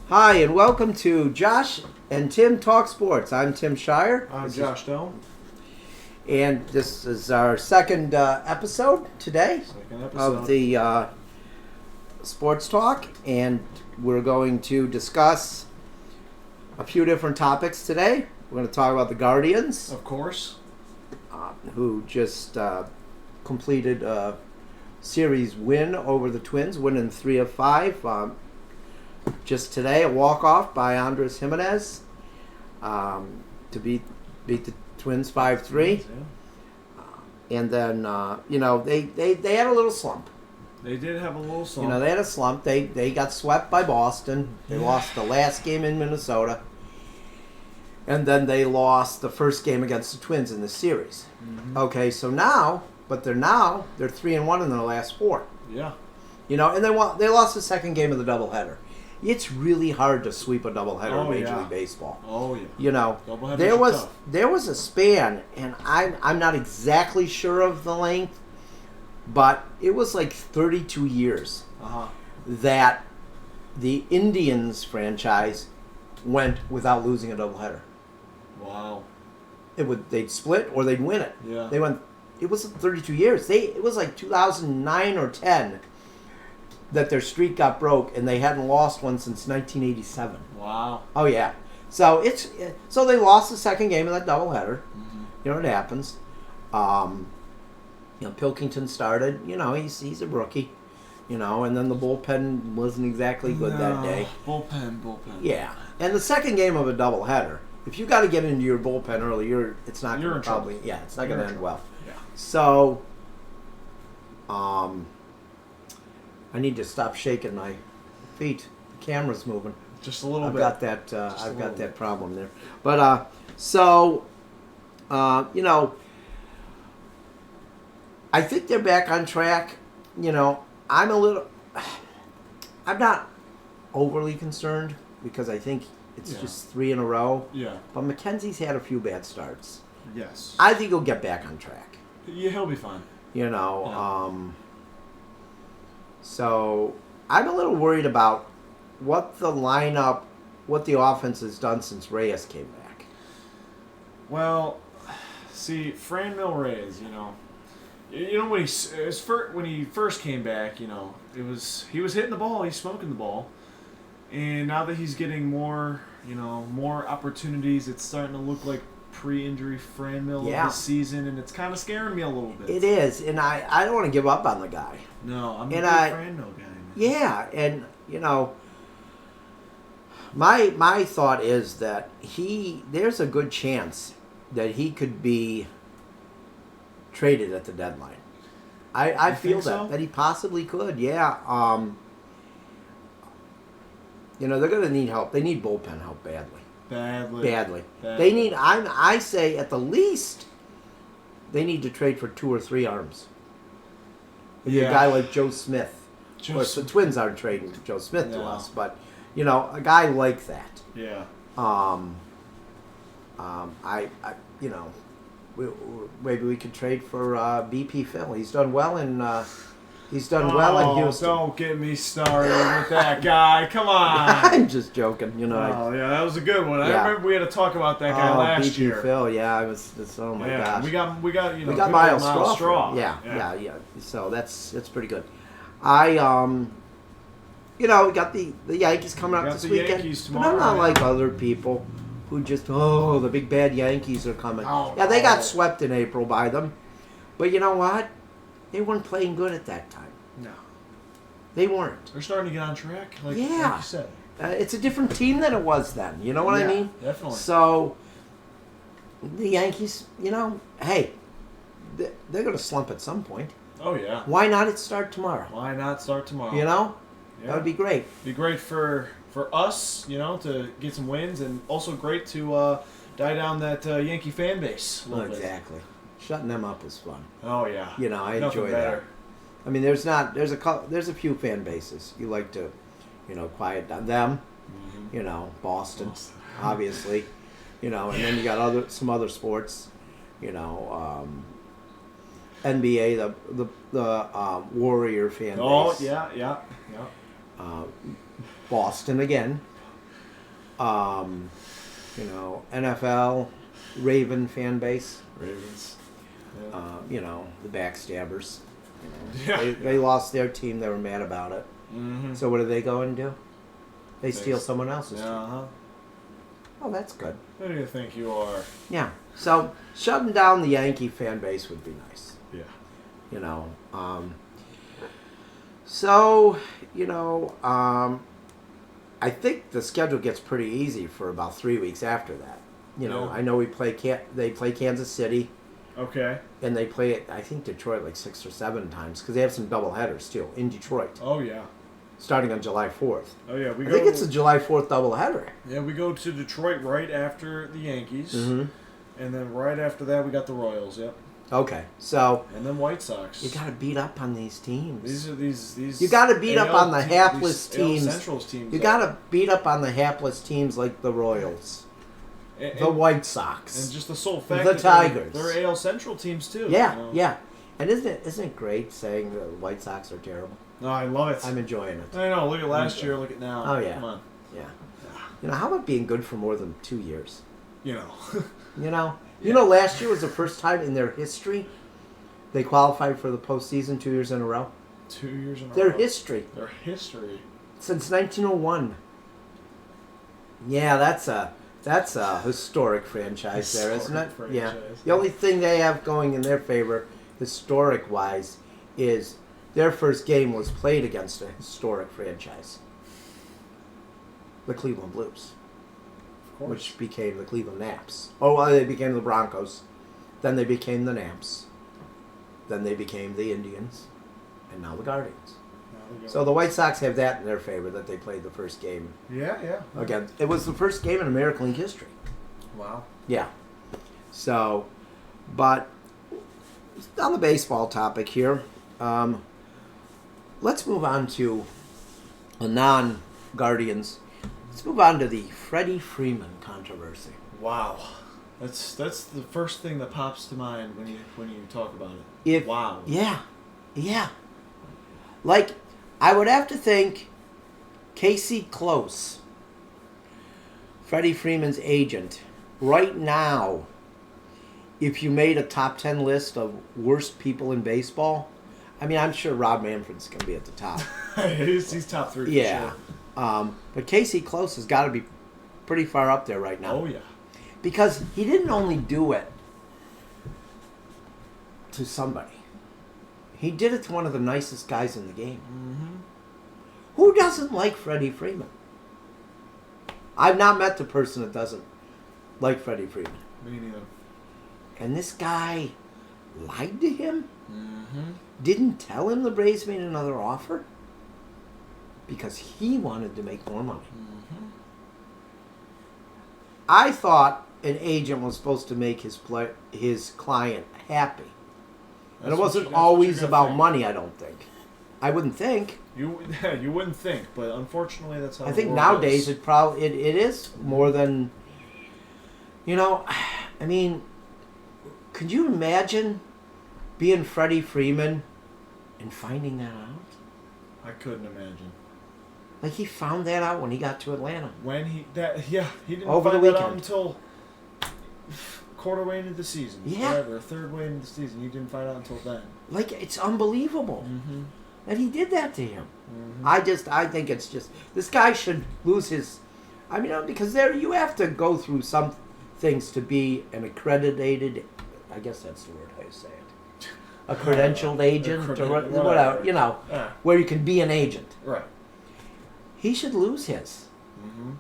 Hi, and welcome to Josh and Tim Talk Sports. I'm Tim Shire. I'm Josh Dome. And this is our second episode today Second episode. of the Sports Talk. And we're going to discuss a few different topics today. We're going to talk about the Guardians, Of course. who just completed a series win over the Twins, winning 3 of 5. Just today, a walk-off by Andres Jimenez to beat the Twins 5-3. And then, they had a little slump. They did have a little slump. They had a slump. They got swept by Boston. They lost the last game in Minnesota. And then they lost the first game against the Twins in the series. Mm-hmm. Okay, so now they're 3-1 in their last 4. Yeah. And they lost the second game of the doubleheader. It's really hard to sweep a doubleheader in Major League Baseball. Oh yeah. Doubleheaders there was a span, and I'm not exactly sure of the length, but it was like 32 years that the Indians franchise went without losing a doubleheader. Wow. They'd split or they'd win it. Yeah. They went. It was 32 years. It was like 2009 or 10 that their streak got broke, and they hadn't lost one since 1987. Wow. Oh yeah. So they lost the second game of that doubleheader. Mm-hmm. It happens. Pilkington started. He's a rookie. And then the bullpen wasn't exactly good that day. Bullpen. Yeah. And the second game of a doubleheader, if you got to get into your bullpen early, it's not going to probably it's not going to end well. Yeah. So, I need to stop shaking my feet. The camera's moving. Just a little bit. I've got that problem there. But I think they're back on track. I'm not overly concerned because I think it's just 3 in a row. Yeah. But McKenzie's had a few bad starts. Yes. I think he'll get back on track. Yeah, he'll be fine. So I'm a little worried about what the offense has done since Reyes came back. Well, see, Franmil Reyes, when he first came back, he was hitting the ball, he's smoking the ball, and now that he's getting more opportunities, it's starting to look like pre-injury Franmil this season, and it's kind of scaring me a little bit. It is, and I don't want to give up on the guy. No, I'm a big Franmil guy. Man. Yeah, and my thought is that there's a good chance that he could be traded at the deadline. I feel that he possibly could. Yeah. They're going to need help. They need bullpen help badly. Badly. They need. I say at the least, they need to trade for 2 or 3 arms. A guy like Joe Smith. Of course, the Twins aren't trading Joe Smith to us, but a guy like that. Yeah. Maybe we could trade for BP Phil. He's done well in. He's done well in Houston. Don't get me started with that guy. Come on. I'm just joking. Yeah, that was a good one. I remember we had to talk about that guy last year. BP Phil, yeah, oh my gosh. We got Miles Straw. Yeah. So it's pretty good. We got the Yankees coming up this weekend. Yankees tomorrow, but I'm not like other people who just the big bad Yankees are coming. They got swept in April by them, but you know what? They weren't playing good at that time. No. They weren't. They're starting to get on track, like you said. It's a different team than it was then. You know what I mean? Definitely. So, the Yankees, hey, they're going to slump at some point. Oh, yeah. Why not start tomorrow? Yeah. That would be great. Be great for us, to get some wins, and also great to die down that Yankee fan base a little bit. Exactly. Shutting them up is fun. Oh yeah. I enjoy that. I mean, there's a few fan bases you like to, quiet down them. Mm-hmm. Boston, obviously, and then you got some other sports, NBA, the Warrior fan base. Oh yeah. Boston again. You know, NFL, Raven fan base. Ravens. Yeah. You know, the backstabbers. You know, Yeah. they lost their team. They were mad about it. Mm-hmm. So what do they go and do? They steal someone else's team. Uh-huh. Oh, that's good. Who do you think you are? Yeah. So shutting down the Yankee fan base would be nice. Yeah. You know. So, you know, I think the schedule gets pretty easy for about 3 weeks after that. You know, Yeah. I know they play Kansas City, Okay. and they play I think Detroit like 6 or 7 times because they have some double headers too in Detroit, Oh yeah. starting on July 4th. Oh yeah. I think it's a July 4th double header. Yeah, we go to Detroit right after the Yankees, Mm-hmm. and then right after that we got the Royals. Yep. Okay, so And then White Sox. you got to beat up on these teams. These are these. You gotta beat up on the AL hapless these AL teams. Central's teams. You got to beat up on the hapless teams like the Royals, the White Sox. and just the sole fact the that Tigers. they're AL Central teams too. Yeah, you know? yeah. And isn't it great saying the White Sox are terrible? No, I love it. I'm enjoying it. I know. Look at last year. Look at now. Oh, yeah. Come on. Yeah. You know, how about being good for more than 2 years? You know. You know? You know, last year was the first time in their history they qualified for the postseason 2 years in a row. 2 years in a Their row. history. Their history. Since 1901. Yeah, that's a historic franchise there, isn't it? Historic Yeah. franchise. The only thing they have going in their favor, historic-wise, is their first game was played against a historic franchise. The Cleveland Blues, Of course. which became the Cleveland Naps. Oh, well, they became the Broncos. Then they became the Naps. Then they became the Indians. And now the Guardians. Now we go. So the White Sox have that in their favor, that they played the first game Yeah. again. It was the first game in American League history. Wow. Yeah. So, but on the baseball topic here, let's move on to a non-Guardians. Let's move on to the Freddie Freeman controversy. Wow. That's the first thing that pops to mind when you talk about it. If, Wow. Yeah. Like, I would have to think Casey Close, Freddie Freeman's agent, right now, if you made a top 10 list of worst people in baseball, I mean, I'm sure Rob Manfred's going to be at the top. he's top 3 for Yeah. sure. But Casey Close has got to be pretty far up there right now. Oh yeah. Because he didn't only do it to somebody. He did it to one of the nicest guys in the game. Mm-hmm. Who doesn't like Freddie Freeman? I've not met the person that doesn't like Freddie Freeman. Me neither. And this guy lied to him? Mm-hmm. Didn't tell him the Braves made another offer? Because he wanted to make more money. Mm-hmm. I thought an agent was supposed to make his client happy. And it wasn't always about money, I don't think. I wouldn't think. You wouldn't think, but unfortunately, that's how. I the think world nowadays is. it is more than, you know, I mean, could you imagine being Freddie Freeman and finding that out? I couldn't imagine. Like, he found that out when he got to Atlanta. When he didn't Over the find that out weekend. until quarter way into the season. Yeah. Whatever, third way into the season. He didn't find out until then. Like, it's unbelievable Mm-hmm. that he did that to him. Mm-hmm. I think it's just, this guy should lose his, I mean, because you have to go through some things to be an accredited, I guess that's the word how you say it, a credentialed agent, or whatever, you know, where you can be an agent. Right. He should lose his. Mm-hmm.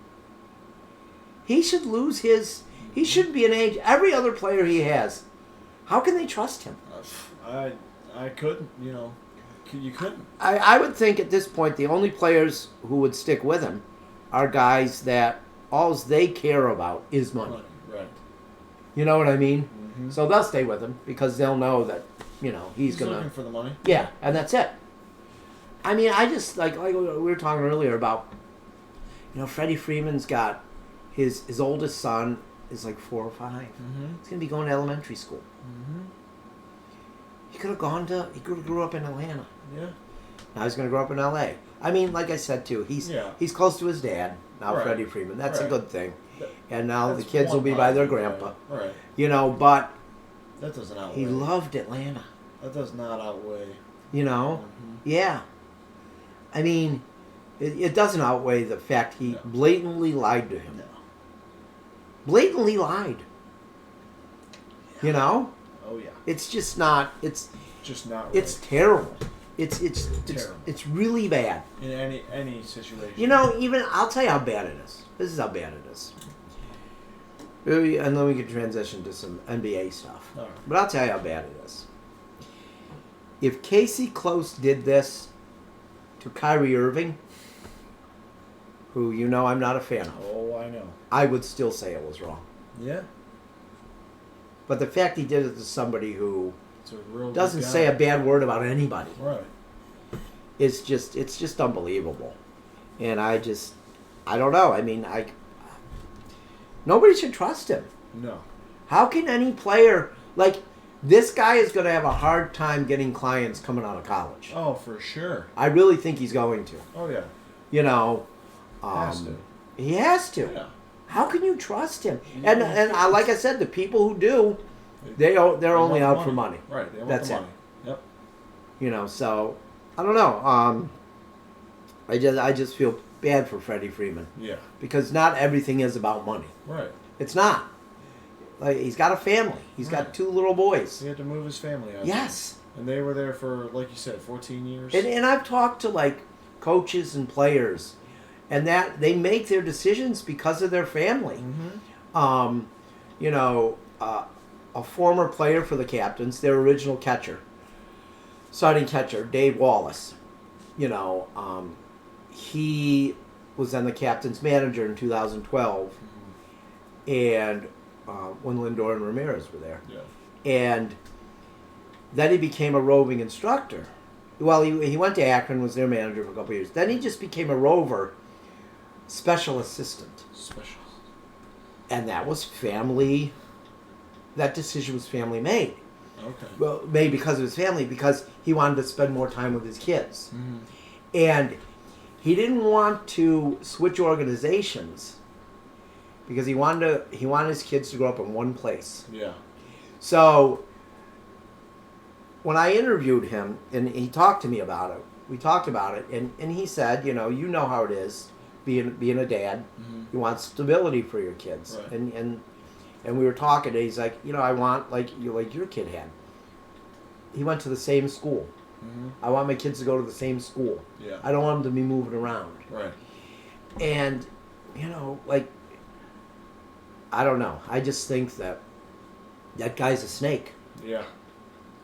He should lose his, he shouldn't be an agent. Every other player he has, how can they trust him? I couldn't, you couldn't. I would think at this point the only players who would stick with him are guys that all they care about is money. Right. You know what I mean? Mm-hmm. So they'll stay with him because they'll know that, he's going looking to... for the money. Yeah, and that's it. I mean, I just, like we were talking earlier about, Freddie Freeman's got his oldest son is like 4 or 5. Mm-hmm. He's going to be going to elementary school. Mm-hmm. He could have grew up in Atlanta. Yeah. Now he's going to grow up in L.A. I mean, like I said too, he's close to his dad now, Right. Freddie Freeman. That's a Right. good thing. That- And now the That's kids will one be by their positive, grandpa. Right. You know, but That doesn't outweigh. he loved Atlanta. That does not outweigh. You know, Mhm. yeah. I mean, it doesn't outweigh the fact he No. blatantly lied to him. No. Blatantly lied. You know, Oh yeah. it's just not. It's Just not. Right. it's terrible. It's Terrible. it's really bad. in any situation. You know, even I'll tell you how bad it is. This is how bad it is. And then we can transition to some NBA stuff. All right. But I'll tell you how bad it is. If Casey Close did this to Kyrie Irving, who you know I'm not a fan of, Oh, I know. I would still say it was wrong. Yeah. But the fact he did it to somebody who It's a real. good doesn't guy. say a bad word about anybody Right. it's just unbelievable. And I don't know. I mean, nobody should trust him. No. How can any player, like, this guy is going to have a hard time getting clients coming out of college. Oh, for sure. I really think he's going to. Oh yeah. You know, Has to. he has to. Yeah. How can you trust him? Yeah. And like I said, the people who do, they're only want out for money. Right. They want That's the it. money. Yep. You know, so I don't know. I just feel bad for Freddie Freeman Yeah. because not everything is about money. Right. It's not. Like, he's got a family. He's got Right. 2 little boys. He had to move his family out. Yes. And they were there for, like you said, 14 years. And I've talked to like coaches and players, and that they make their decisions because of their family. Mm-hmm. You know, a former player for the Captains, their original catcher, starting catcher, Dave Wallace. You know, he was then the Captains manager in 2012, and when Lindor and Ramirez were there. Yeah. And then he became a roving instructor. Well, he went to Akron, was their manager for a couple of years. Then he just became a rover special assistant. Special. And that was family, that decision was family made. Okay. Well, made because of his family, because he wanted to spend more time with his kids. Mm-hmm. And he didn't want to switch organizations because he wanted his kids to grow up in one place. Yeah. So when I interviewed him and he talked to me about it, we talked about it, and he said, you know how it is being a dad. Mm-hmm. You want stability for your kids, Right. and we were talking, and he's like, I want like your kid had. He went to the same school. Mm-hmm. I want my kids to go to the same school. Yeah. I don't want them to be moving around. Right. And like, I don't know. I just think that guy's a snake. Yeah.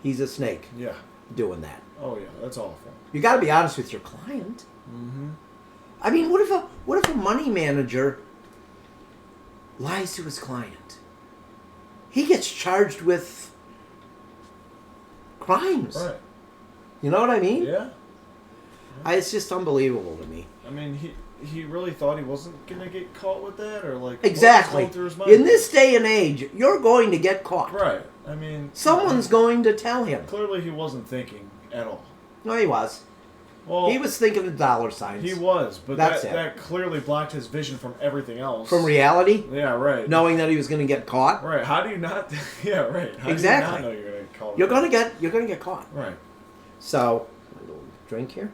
He's a snake Yeah. doing that. Oh yeah. That's awful. You got to be honest with your client. Mm-hmm. I mean, what if a money manager lies to his client? He gets charged with crimes. Right. You know what I mean? Yeah. It's just unbelievable to me. I mean, he really thought he wasn't gonna get caught with that, or like Exactly. what was going through his mind? In this day and age, you're going to get caught. Right. I mean, Someone's going to tell him. clearly he wasn't thinking at all. No, he was. Well, He was thinking of dollar signs. He was, but That's it. that clearly blocked his vision from everything else. From reality, Yeah. Right. knowing that he was going to get caught. Right. How do you not? Yeah. Right. How Exactly. Do you not know you're gonna call? You're going to get caught. Right. So, a little drink here.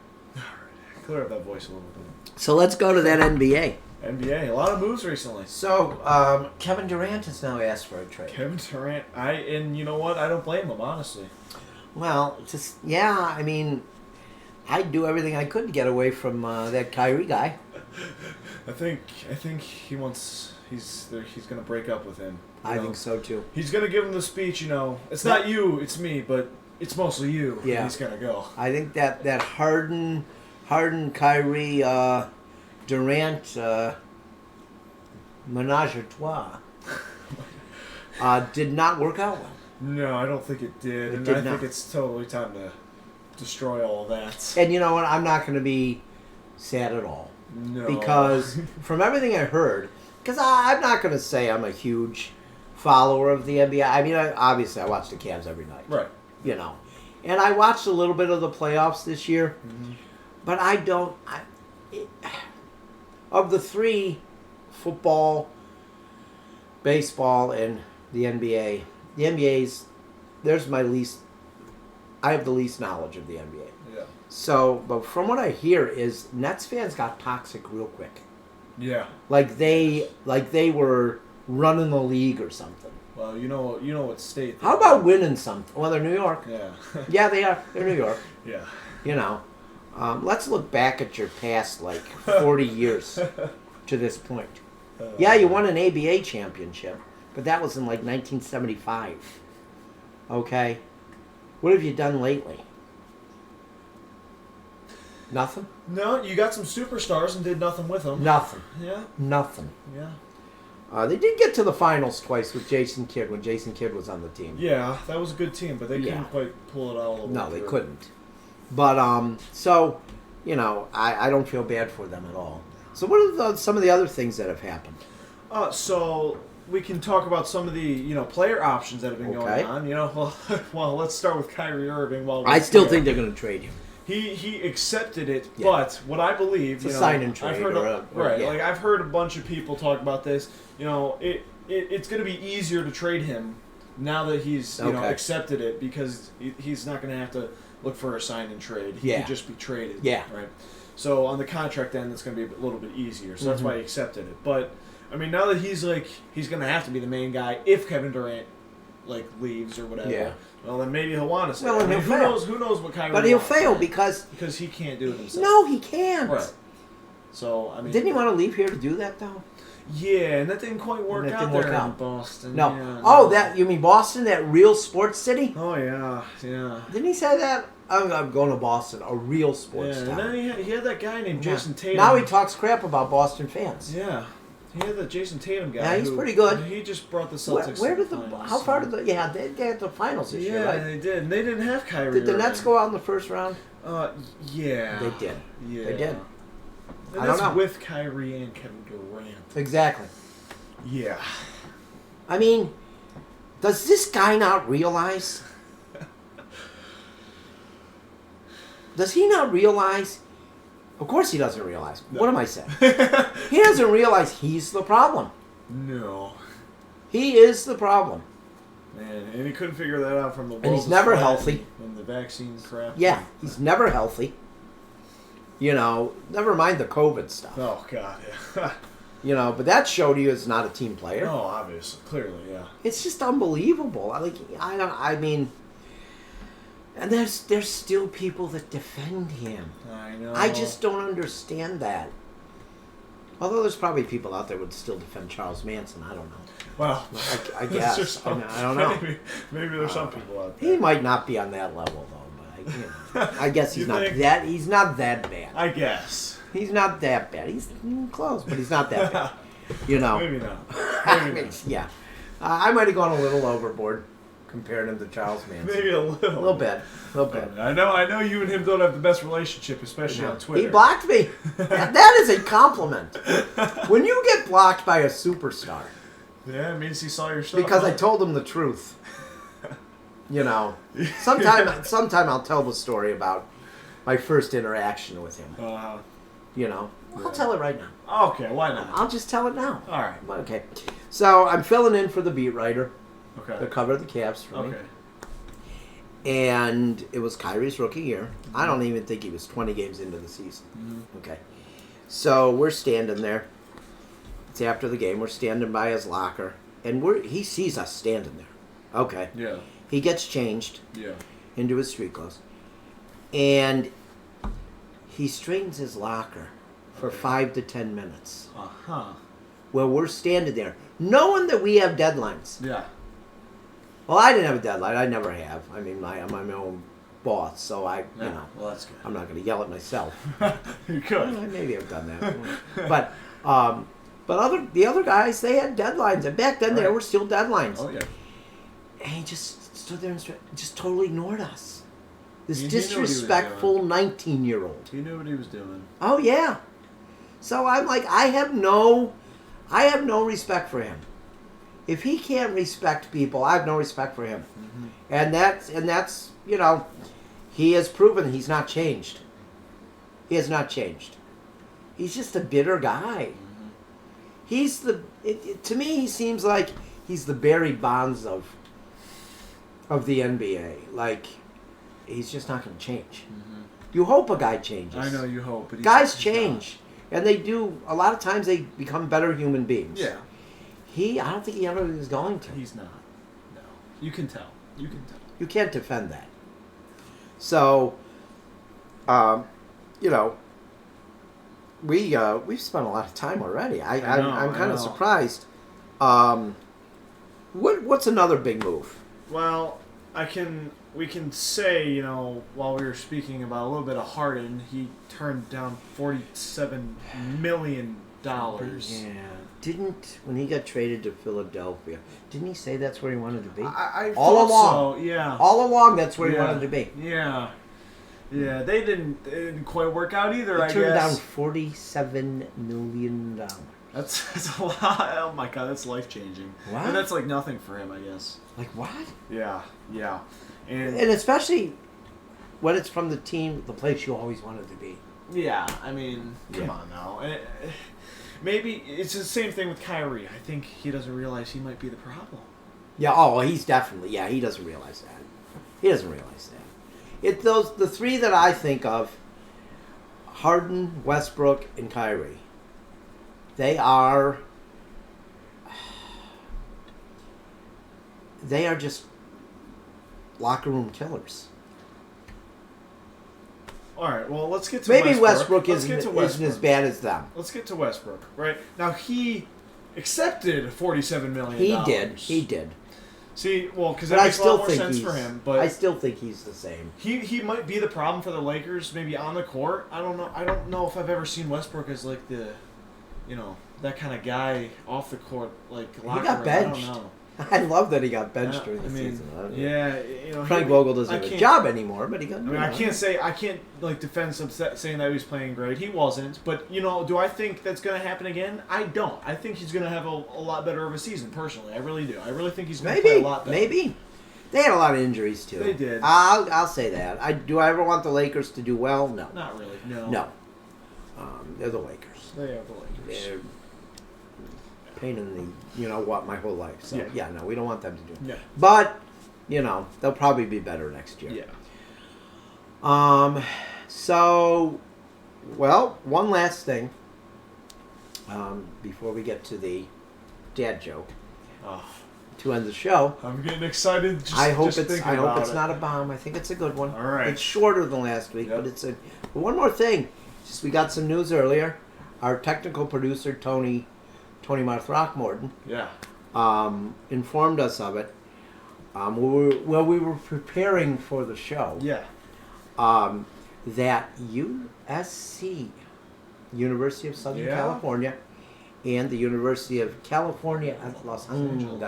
Clear up that voice a little bit. So let's go to that NBA. NBA, a lot of moves recently. So, Kevin Durant has now asked for a trade. Kevin Durant, and you know what? I don't blame him, honestly. Well, I mean, I'd do everything I could to get away from that Kyrie guy. I think he wants. He's gonna break up with him. I think so too. He's gonna give him the speech. It's not you, it's me, but it's mostly you. Yeah. And he's gonna go. I think that Harden, Kyrie, Durant, menage a trois did not work out well. No, I don't think it did, It and did I not. think it's totally time to destroy all of that. And you know what? I'm not going to be sad at all. No, Because from everything I heard, because I'm not going to say I'm a huge follower of the NBA. I mean, obviously I watch the Cavs every night. right. You know. And I watched a little bit of the playoffs this year. Mm-hmm. But I don't. Of the three, football, baseball, and the NBA, the NBA's there's my least. I have the least knowledge of the NBA. Yeah. So, but from what I hear is Nets fans got toxic real quick. Yeah. Like they were running the league or something. Well, you know what state. How about winning something? Well, they're New York. Yeah. Yeah, they are. They're New York. Yeah. You know, let's look back at your past, like 40 years to this point. Yeah, you won an ABA championship, but that was in like 1975. Okay, what have you done lately? Nothing. No, you got some superstars and did nothing with them. Nothing. Yeah. Nothing. Yeah. They did get to the finals twice with Jason Kidd when Jason Kidd was on the team. Yeah, that was a good team, but they Yeah. couldn't quite pull it out all the way No, they through. couldn't. But so I don't feel bad for them at all. So what are some of the other things that have happened? So we can talk about some of the player options that have been Okay. going on. Well, let's start with Kyrie Irving. I still think they're going to trade him. He accepted it, Yeah. but what I believe, It's a sign and trade I've heard or yeah. like I've heard a bunch of people talk about this. It's going to be easier to trade him now that he's Okay. accepted it because he's not going to have to look for a sign and trade. He Yeah. could just be traded. Yeah. Right. So on the contract end, it's going to be a little bit easier. So that's Mm-hmm. why he accepted it. But I mean, now that he's going to have to be the main guy if Kevin Durant leaves or whatever. Yeah. Well, then maybe he'll want to say. Well, and he'll fail. Who knows what Kyrie But he'll wants, fail right? because he can't do it himself. no, he can't. Right. So I mean, Didn't he want to leave here to do that though? Yeah, and that didn't quite work And that out didn't there work in out. Boston. No. Yeah, Oh, that you mean Boston, that real sports city? Oh yeah, yeah. Didn't he say that? I'm going to Boston, a real sports Yeah, and town. then he had that guy named Yeah. Jason Tatum. Now he talks crap about Boston fans. Yeah, he had the Jason Tatum guy. Yeah, he's who- pretty good. He just brought the Where, Celtics. where to did the? finals. How far did the? Yeah, they got the finals this year, Yeah, right? they did. And they didn't have Kyrie. Did the Nets Irving. go out in the first round? Yeah. They did. Yeah. They did. And I don't that's know. with Kyrie and Kevin Durant. Exactly. Yeah. I mean, does this guy not realize? Does he not realize? Of course he doesn't realize. No. What am I saying? He doesn't realize he's the problem. No. He is the problem. Man, and he couldn't figure that out from the. he's world was never flat healthy. And the vaccine crap. Yeah, he's never healthy. Never mind the COVID stuff. Oh God. Yeah. But that showed you is not a team player. No, obviously, clearly, yeah. It's just unbelievable. I mean, and there's still people that defend him. I know. I just don't understand that. Although there's probably people out there would still defend Charles Manson. I don't know. Well, I there's guess. just I don't know. Maybe there's some people out there. He might not be on that level though, but I guess he's You not think? that. He's not that bad. I guess. He's not that bad. He's close, but he's not that bad. Maybe not. I Maybe mean, not. yeah. I might have gone a little overboard comparing him to Charles Manson. Maybe a little. A little bit. I know you and him don't have the best relationship, especially on Twitter. He blocked me. That is a compliment. When you get blocked by a superstar, Yeah, it means he saw your stuff. because I told him the truth. Sometime I'll tell the story about my first interaction with him. I'll tell it right now. Okay, why not? I'll just tell it now. All right. Okay. So I'm filling in for the beat writer, the Okay. cover of the Cavs for me. Okay. And it was Kyrie's rookie year. I don't even think he was 20 games into the season. Mm-hmm. Okay. So we're standing there. It's after the game. We're standing by his locker. And he sees us standing there. Okay. Yeah. He gets changed Yeah. into his street clothes. And he straightens his locker for 5 to 10 minutes. Uh-huh. Well, we're standing there, knowing that we have deadlines. Yeah. Well, I didn't have a deadline. I never have. I mean, I'm my own boss, so Yeah. Well, that's good. I'm not going to yell at myself. You Well, could. maybe I've done that. But the other guys, they had deadlines. And back then, there Right. were still deadlines. Oh yeah. And he just stood there and just totally ignored us. This He knew what he was disrespectful 19-year-old. He knew what he was doing. Oh, yeah. So I'm like, I have no respect for him. If he can't respect people, I have no respect for him. Mm-hmm. And that's he has proven he's not changed. He has not changed. He's just a bitter guy. He's to me, he seems like he's the Barry Bonds of the NBA. Like, he's just not going to change. You hope a guy changes. I know you hope, but Guys he's change, and they do. A lot of times, they become better human beings. Yeah, I don't think he ever is going to. he's not. No, you can tell. You can tell. You can't defend that. So, you know, we've spent a lot of time already. I'm kind of surprised. What's another big move? Well, we can say, you know, while we were speaking about a little bit of Harden, he turned down $47 million. Yeah. When he got traded to Philadelphia, didn't he say that's where he wanted to be? I all thought along. So, yeah. All along, that's where he wanted to be. Yeah. Yeah, it didn't quite work out either, I guess. He turned down $47 million. That's a lot. Oh my god, that's life changing. What? And that's like nothing for him, I guess. Like what? Yeah. And especially when it's from the place you always wanted to be. yeah, I mean, come on now. Maybe it's the same thing with Kyrie. I think he doesn't realize he might be the problem. Yeah, oh, he's definitely, he doesn't realize that. He doesn't realize that. The three that I think of, Harden, Westbrook, and Kyrie, they are just locker room killers. All right, well, let's get to Maybe Westbrook. isn't as bad as them. Let's get to Westbrook, right? Now, he accepted $47 million. He did. See, well, because that makes a lot more sense for him. But I still think he's the same. He might be the problem for the Lakers, maybe on the court. I don't know. I don't know if I've ever seen Westbrook as like the, you know, that kind of guy off the court, like locker he got room. benched. I don't know. I love that he got benched during the season. Yeah, you know, Frank Vogel doesn't have a job anymore, but he got. I can't like defend saying that he was playing great. He wasn't, but you know, do I think that's going to happen again? I don't. I think he's going to have a lot better of a season. Personally, I really do. I really think he's going to play a lot better. Maybe. They had a lot of injuries too. They did. I'll say that. Do I ever want the Lakers to do well? No. Not really. No. No. They're the Lakers. They are the Lakers. They're pain in the my whole life. So no, we don't want them to do it. Yeah. But they'll probably be better next year. Yeah. So, well, one last thing. Before we get to the dad joke. To end the show. I'm getting excited. I hope it's not a bomb. I think it's a good one. All right. It's shorter than last week, but it's a. But one more thing. Just we got some news earlier. Our technical producer Tony Throckmorton. Yeah. Informed us of it. We were preparing for the show. Yeah. That USC, University of Southern California, and the University of California at Los Angeles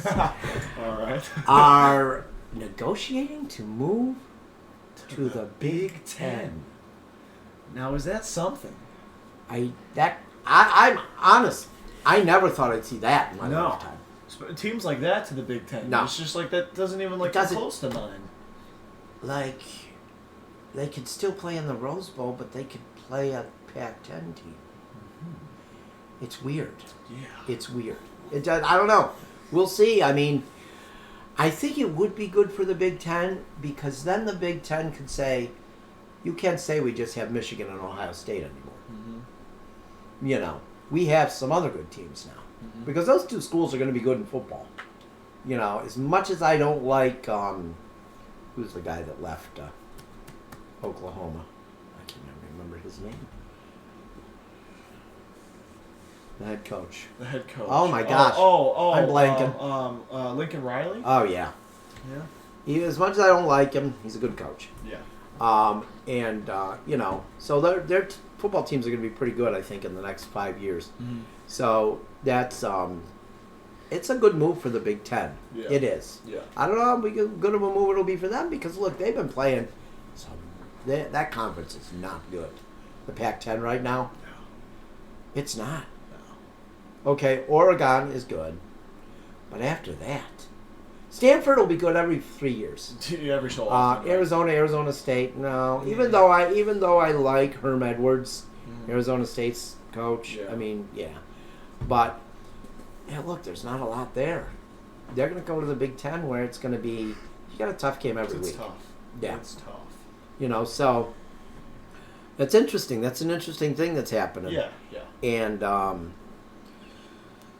All right. are negotiating to move to the Big Ten. Now, is that something? I'm honest. I never thought I'd see that in my lifetime. Teams like that to the Big Ten. No. It's just like that doesn't even come close to mine. Like, they could still play in the Rose Bowl, but they could play a Pac-10 team. Mm-hmm. It's weird. Yeah. It's weird. I don't know. We'll see. I mean, I think it would be good for the Big Ten because then the Big Ten could say, you can't say we just have Michigan and Ohio State anymore. Mm-hmm. We have some other good teams now. Mm-hmm. Because those two schools are going to be good in football. As much as I don't like, who's the guy that left Oklahoma? I can't remember his name. The head coach. Oh my gosh. I'm blanking. Lincoln Riley? Oh yeah. Yeah. As much as I don't like him, he's a good coach. Yeah. So their football teams are going to be pretty good, I think, in the next 5 years. Mm-hmm. So that's it's a good move for the Big Ten. Yeah. It is. Yeah. I don't know how good of a move it'll be for them because look, they've been playing. So that conference is not good. The Pac-10 right now. No. It's not. No. Okay, Oregon is good, but after that, Stanford will be good every 3 years. Every so often. Arizona State. No, even though I like Herm Edwards, Arizona State's coach. Yeah. I mean, yeah, but yeah, look, there's not a lot there. They're going to go to the Big Ten where it's going to be. You got a tough game every week. It's tough. Yeah, It's tough. So that's interesting. That's an interesting thing that's happening. Yeah. And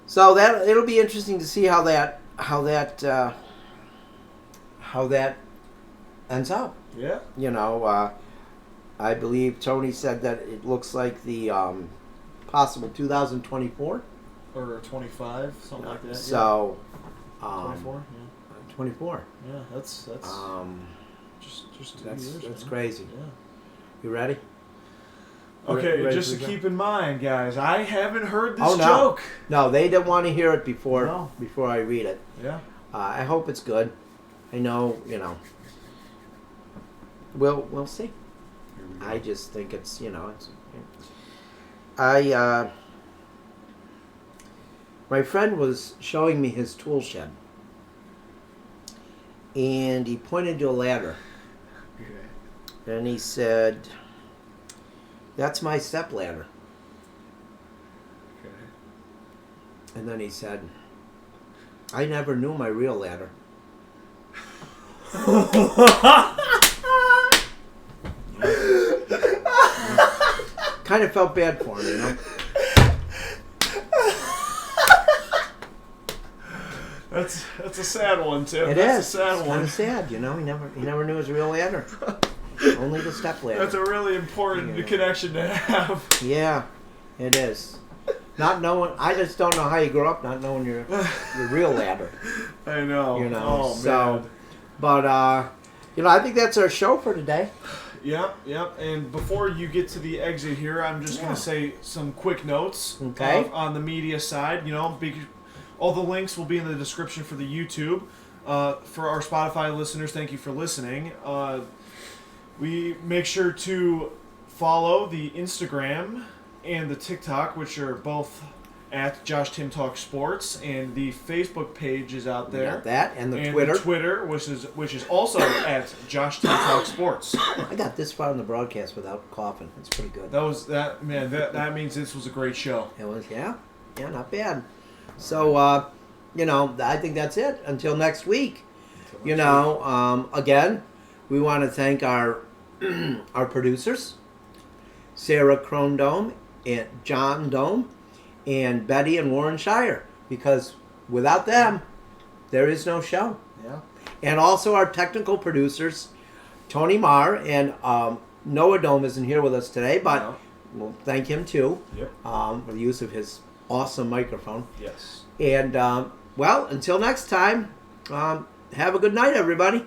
so that it'll be interesting to see how that ends up. Yeah. I believe Tony said that it looks like the possible 2024 Or 25, something like that. So, 24. 24. Yeah. That's just 2 years. That's man. crazy. Yeah. You ready? Okay, Ready just for to the keep in mind, guys, I haven't heard this Oh, no. joke. No, they didn't want to hear it before No. I read it. Yeah. I hope it's good. I know, We'll see. Here we go. I just think it's. My friend was showing me his tool shed, and he pointed to a ladder, Okay. and he said, "That's my step ladder." Okay. And then he said, "I never knew my real ladder." Kind of felt bad for him, That's a sad one, Tim. It That's is. a sad It's one. kind of sad, He never knew his real ladder. Only the step ladder. That's a really important Yeah. connection to have. Yeah, it is. Not knowing, I just don't know how you grew up not knowing your real ladder. I know. Oh, so, man. but I think that's our show for today. Yep. And before you get to the exit here, I'm just going to say some quick notes Okay. on the media side. All the links will be in the description for the YouTube. For our Spotify listeners, thank you for listening. We make sure to follow the Instagram and the TikTok, which are both at Josh Tim Talk Sports, and the Facebook page is out We there. got that, and the And Twitter. the Twitter, which is also at Josh Tim Talk Sports. I got this far in the broadcast without coughing. It's pretty good. That means this was a great show. It was, yeah, not bad. So, I think that's it. Until next week. Again, we want to thank our our producers, Sarah Crondome and John Dome, and Betty and Warren Shire, because without them, there is no show. Yeah. And also our technical producers, Tony Marr, and Noah Dome isn't here with us today, but No. we'll thank him too Yep. for the use of his awesome microphone. Yes. And, until next time, have a good night, everybody.